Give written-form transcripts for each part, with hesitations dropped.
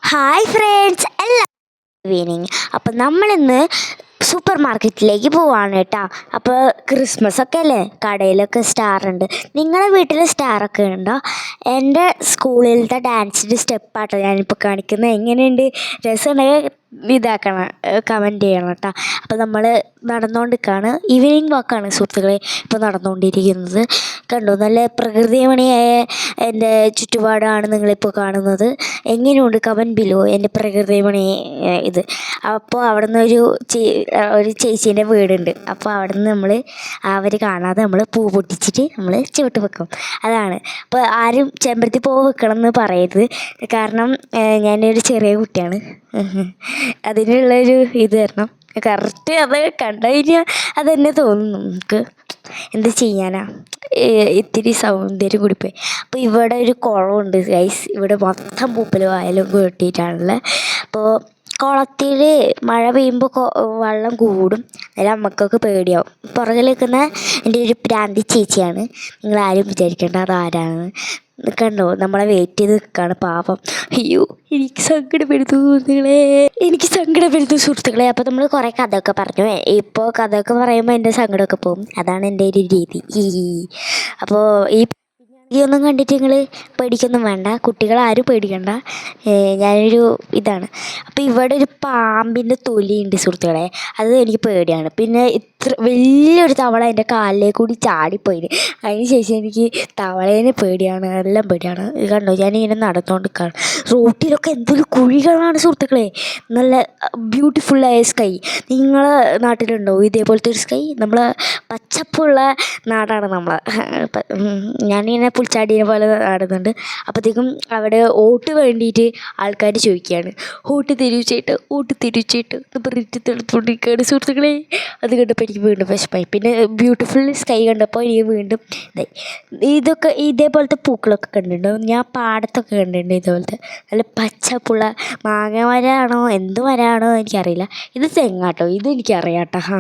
Hi friends, എല്ലാ evening. അപ്പം നമ്മളിന്ന് സൂപ്പർ മാർക്കറ്റിലേക്ക് പോവാണ് കേട്ടോ. അപ്പോൾ ക്രിസ്മസ് ഒക്കെ അല്ലേ, കടയിലൊക്കെ സ്റ്റാർ ഉണ്ട്. നിങ്ങളുടെ വീട്ടിൽ സ്റ്റാറൊക്കെ ഉണ്ടോ? എൻ്റെ സ്കൂളിലത്തെ ഡാൻസിൻ്റെ സ്റ്റെപ്പാട്ടോ ഞാനിപ്പോൾ കാണിക്കുന്നത്. എങ്ങനെയുണ്ട്, രസമുണ്ടെങ്കിൽ ഇതാക്കണം, കമൻറ്റ് ചെയ്യണം കേട്ടോ. അപ്പോൾ നമ്മൾ നടന്നുകൊണ്ടിരിക്കുകയാണ്, ഈവനിങ് വാക്കാണ് സുഹൃത്തുക്കളെ ഇപ്പോൾ നടന്നുകൊണ്ടിരിക്കുന്നത്. കണ്ടോ, നല്ല പ്രകൃതിമണിയായ എൻ്റെ ചുറ്റുപാടാണ് നിങ്ങളിപ്പോൾ കാണുന്നത്. എങ്ങനെയുണ്ട് കമൻറ്റ് ബിലോ എൻ്റെ പ്രകൃതിമണി ഇത്. അപ്പോൾ അവിടെ നിന്ന് ഒരു ചേച്ചീൻ്റെ വീടുണ്ട്. അപ്പോൾ അവിടെ നിന്ന് അവർ കാണാതെ നമ്മൾ പൂ പൊട്ടിച്ചിട്ട് നമ്മൾ ചുവട്ട് വെക്കും. അതാണ്. അപ്പോൾ ആരും ചെമ്പരത്തി പൂ വെക്കണം എന്ന് പറയരുത്, കാരണം ഞാനൊരു ചെറിയ കുട്ടിയാണ്. അതിനുള്ളൊരു ഇത് തരണം. കറക്റ്റ് അത് കണ്ടു കഴിഞ്ഞാൽ അത് തന്നെ തോന്നുന്നു. നമുക്ക് എന്ത് ചെയ്യാനാ, ഇത്തിരി സൗന്ദര്യം കൂടിപ്പോയി. അപ്പോൾ ഇവിടെ ഒരു കുളമുണ്ട് ഗൈസ്. ഇവിടെ മൊത്തം പൂപ്പലും ആയാലും കെട്ടിയിട്ടാണുള്ളത്. അപ്പോൾ കുളത്തിൽ മഴ പെയ്യുമ്പോൾ വെള്ളം കൂടും. അന്നേരം അമ്മക്കൊക്കെ പേടിയാവും. പുറകിൽ നിൽക്കുന്ന എൻ്റെ ഒരു പ്രാന്തി ചേച്ചിയാണ്. നിങ്ങളാരും വിചാരിക്കേണ്ട അതാരാണെന്ന്. കണ്ടോ, നമ്മളെ വെയിറ്റ് ചെയ്ത് നിൽക്കുകയാണ് പാപം. അയ്യോ, എനിക്ക് സങ്കടപ്പെടുത്തു സുഹൃത്തുക്കളെ. അപ്പോൾ നമ്മൾ കുറേ കഥയൊക്കെ പറഞ്ഞു. ഇപ്പോൾ കഥയൊക്കെ പറയുമ്പോൾ എൻ്റെ സങ്കടമൊക്കെ പോകും. അതാണ് എൻ്റെ ഒരു രീതി. അപ്പോൾ ഈ ഒന്നും കണ്ടിട്ട് നിങ്ങൾ പേടിക്കൊന്നും വേണ്ട, കുട്ടികളാരും പേടിക്കണ്ട. ഞാനൊരു ഇതാണ്. അപ്പോൾ ഇവിടെ ഒരു പാമ്പിൻ്റെ തൊലിയുണ്ട് സുഹൃത്തുക്കളെ, അത് എനിക്ക് പേടിയാണ്. പിന്നെ ഇത്ര വലിയൊരു തവള എൻ്റെ കാലിലേക്ക് കൂടി ചാടിപ്പോയിന്. അതിന് ശേഷം എനിക്ക് തവളേനെ പേടിയാണ്, എല്ലാം പേടിയാണ്. ഇത് കണ്ടോ, ഞാനിങ്ങനെ നടന്നുകൊണ്ടിരിക്കുകയാണ്. റോട്ടിലൊക്കെ എന്തൊരു കുഴികളാണ് സുഹൃത്തുക്കളെ. നല്ല ബ്യൂട്ടിഫുള്ളായ സ്കൈ. നിങ്ങളെ നാട്ടിലുണ്ടോ ഇതേപോലത്തെ ഒരു സ്കൈ? നമ്മൾ പച്ചപ്പുള്ള നാടാണ് നമ്മളെ. ഞാനിങ്ങനെ പുൽച്ചാടീനെ പോലെ നടന്നുണ്ട്. അപ്പോഴത്തേക്കും അവിടെ വോട്ട് വേണ്ടിയിട്ട് ആൾക്കാർ ചോദിക്കുകയാണ്, വോട്ട് തരൂച്ചേട്ട്, വോട്ട് തരൂച്ചേട്ട് എന്ന് പറഞ്ഞിട്ട് തെളുത്തുകൊണ്ടിരിക്കുകയാണ് സുഹൃത്തുക്കളെ. അത് കണ്ടപ്പോൾ എനിക്ക് വീണ്ടും വിഷമമായി. പിന്നെ ബ്യൂട്ടിഫുൾ സ്കൈ കണ്ടപ്പോൾ എനിക്ക് വീണ്ടും ഇതായി. ഇതൊക്കെ ഇതേപോലത്തെ പൂക്കളൊക്കെ കണ്ടിട്ടുണ്ടോ? ഞാൻ പാടത്തൊക്കെ കണ്ടിട്ടുണ്ട് ഇതേപോലത്തെ നല്ല പച്ചപ്പുള്ള മാങ്ങ മരമാണോ എന്ത് മരമാണോ എനിക്കറിയില്ല. ഇത് തെങ്ങാട്ടോ, ഇത് എനിക്കറിയാം കേട്ടോ.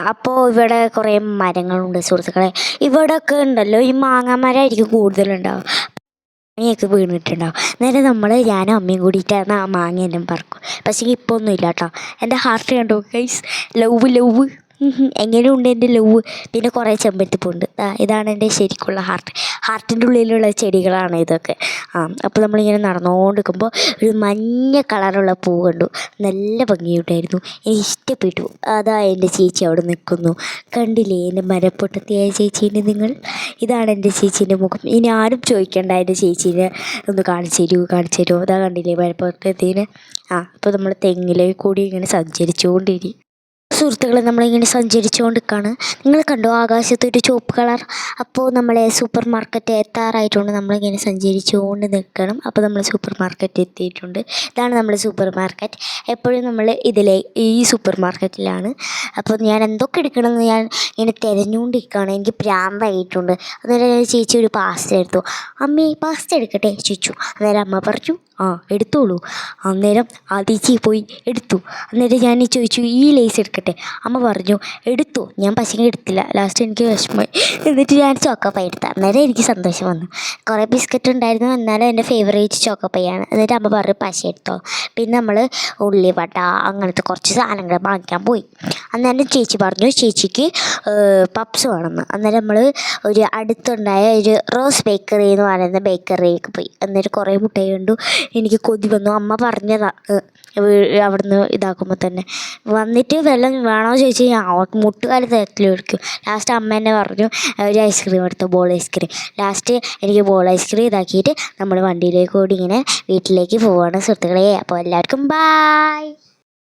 അപ്പോൾ ഇവിടെ കുറേ മരങ്ങളുണ്ട് സുഹൃത്തുക്കളെ. ഇവിടെയൊക്കെ ഉണ്ടല്ലോ ഈ മാങ്ങ മരമായിരിക്കും കൂടുതലുണ്ടാവും. മാങ്ങയൊക്കെ വീണിട്ടുണ്ടാവും. നേരെ ഞാനും അമ്മയും കൂടിയിട്ടാണ് ആ മാങ്ങയെല്ലാം പറക്കും. പക്ഷേ ഇപ്പോൾ ഒന്നും ഇല്ല കേട്ടോ. എൻ്റെ ഹാർട്ട് കണ്ടോ ഗൈസ്, ലവ് എങ്ങനെയുണ്ട് എൻ്റെ ലവ്. പിന്നെ കുറേ ചെമ്പരത്തിപ്പൂണ്ട്. ഇതാണ് എൻ്റെ ശരിക്കുള്ള ഹാർട്ടിൻ്റെ ഉള്ളിലുള്ള ചെടികളാണ് ഇതൊക്കെ. അപ്പോൾ നമ്മളിങ്ങനെ നടന്നുകൊണ്ടിരിക്കുമ്പോൾ ഒരു മഞ്ഞ കളറുള്ള പൂ കണ്ടു. നല്ല ഭംഗിയുണ്ടായിരുന്നു, എനിക്ക് ഇഷ്ടപ്പെട്ടു. അതാ എൻ്റെ ചേച്ചി അവിടെ നിൽക്കുന്നു. കണ്ടില്ലേ എൻ്റെ മരപ്പൊട്ടത്തിയായ ചേച്ചീൻ്റെ നിങ്ങൾ? ഇതാണ് എൻ്റെ ചേച്ചീൻ്റെ മുഖം. ഇനി ആരും ചോദിക്കേണ്ട എൻ്റെ ചേച്ചീനെ ഒന്ന് കാണിച്ചു തരുമോ. അതാ കണ്ടില്ലേ മരപ്പൊട്ടത്തിന്. അപ്പോൾ നമ്മൾ തെങ്ങിലേക്ക് കൂടി ഇങ്ങനെ സഞ്ചരിച്ചുകൊണ്ടിരി സുഹൃത്തുക്കളെ, നമ്മളിങ്ങനെ സഞ്ചരിച്ചുകൊണ്ടിരിക്കുകയാണ്. നിങ്ങൾ കണ്ടോ ആകാശത്തൊരു ചുവപ്പ് കളർ? അപ്പോൾ നമ്മളെ സൂപ്പർ മാർക്കറ്റ് എത്താറായിട്ടുണ്ട്. നമ്മളിങ്ങനെ സഞ്ചരിച്ചുകൊണ്ട് നിൽക്കണം. അപ്പോൾ നമ്മൾ സൂപ്പർ മാർക്കറ്റ് എത്തിയിട്ടുണ്ട്. ഇതാണ് നമ്മൾ സൂപ്പർ മാർക്കറ്റ്. എപ്പോഴും നമ്മൾ ഈ സൂപ്പർ മാർക്കറ്റിലാണ്. അപ്പോൾ ഞാൻ എന്തൊക്കെ എടുക്കണമെന്ന് ഞാൻ ഇങ്ങനെ തിരഞ്ഞുകൊണ്ടിരിക്കുകയാണ്. എനിക്ക് പ്രാന്തായിട്ടുണ്ട്. അന്നേരം ചേച്ചി ഒരു പാസ്ത എടുത്തു. അമ്മേ പാസ്ത എടുക്കട്ടെ ചോദിച്ചു. അന്നേരം അമ്മ പറഞ്ഞു എടുത്തോളൂ. അന്നേരം ചേച്ചി പോയി എടുത്തു. അന്നേരം ഞാൻ ചോദിച്ചു ഈ ലേസ് എടുക്കട്ടെ. അമ്മ പറഞ്ഞു എടുത്തു. ഞാൻ പക്ഷേ എടുത്തില്ല. ലാസ്റ്റ് എനിക്ക് വിഷമമായി. എന്നിട്ട് ഞാൻ ചോക്കോപ്പൈ എടുത്തു. അന്നേരം എനിക്ക് സന്തോഷം വന്നു. കുറേ ബിസ്ക്കറ്റ് ഉണ്ടായിരുന്നു, എന്നാലും എൻ്റെ ഫേവറേറ്റ് ചോക്കോപ്പൈയാണ്. എന്നിട്ട് അമ്മ പറഞ്ഞു പശ എടുത്തോ. പിന്നെ നമ്മൾ ഉള്ളിവട അങ്ങനത്തെ കുറച്ച് സാധനങ്ങൾ വാങ്ങിക്കാൻ പോയി. അന്നേരം ചേച്ചി പറഞ്ഞു ചേച്ചിക്ക് പപ്സ് വേണമെന്ന്. അന്നേരം നമ്മൾ ഒരു അടുത്തുണ്ടായ ഒരു റോസ് ബേക്കറി എന്ന് പറയുന്ന ബേക്കറിയിലേക്ക് പോയി. അന്നേരം കുറേ മുട്ടായി കണ്ടു. എനിക്ക് കൊതി വന്നു. അമ്മ പറഞ്ഞതാ അവിടുന്ന് ഇതാക്കുമ്പോൾ തന്നെ. വന്നിട്ട് വല്ലതും വേണോ ചോദിച്ചു കഴിഞ്ഞാൽ മുട്ടുകാലി തരത്തിലെടുക്കും. ലാസ്റ്റ് അമ്മ എന്നെ പറഞ്ഞു ഒരു ഐസ്ക്രീം എടുത്തു, ബോൾ ഐസ്ക്രീം. ലാസ്റ്റ് എനിക്ക് ബോൾ ഐസ്ക്രീം ഇതാക്കിയിട്ട് നമ്മൾ വണ്ടിയിലേക്ക് കൂടി ഇങ്ങനെ വീട്ടിലേക്ക് പോവുകയാണ് സുഹൃത്തുക്കളെ. അപ്പോൾ എല്ലാവർക്കും ബായ്.